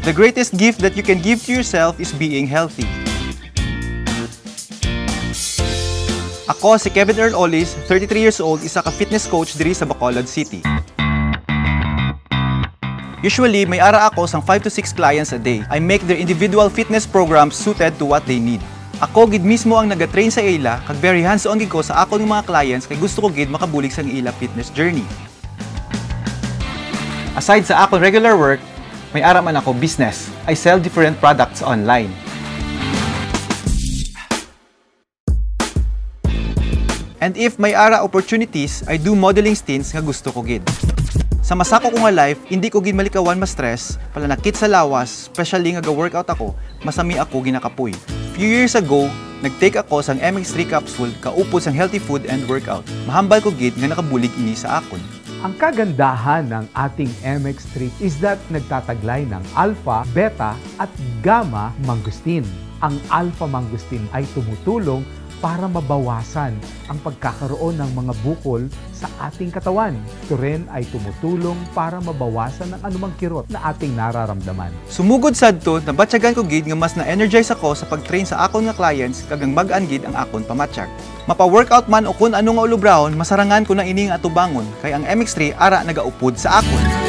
The greatest gift that you can give to yourself is being healthy. Ako si Kevin Earl Olis, 33 years old, isa ka fitness coach diri sa Bacolod City. Usually, may ara ako sang 5 to 6 clients a day. I make their individual fitness programs suited to what they need. Ako gid mismo ang nagatrain sa ila, kag very hands-on gid ko sa akong mga clients kay gusto ko gid makabulig sa ila fitness journey. Aside sa akong regular work, may ara man ako business. I sell different products online. And if may ara opportunities, I do modeling stints nga gusto ko gid. Sa masako ko nga life, hindi ko gid malikawan ma-stress, palanakit sa lawas, especially nga ga-workout ako, masami ako ginakapoy. Few years ago, nag-take ako sang MX3 capsule kaupod sang healthy food and workout. Mahambal ko gid nga nakabulig ini sa akon. Ang kagandahan ng ating MX3 is that nagtataglay ng alpha, beta at gamma mangosteen. Ang alpha mangosteen ay tumutulong para mabawasan ang pagkakaroon ng mga bukol sa ating katawan. Ito rin ay tumutulong para mabawasan ang anumang kirot na ating nararamdaman. Sumugod sadto, nabatyagan ko gid nga mas na-energize ako sa pag-train sa akon nga clients kagang mag-an gid ang akon pamatsyag. Mapa-workout man o kun ano nga ulubrahon, masarangan ko na ining atubangon kay ang MX3 ara nagaupod sa akon.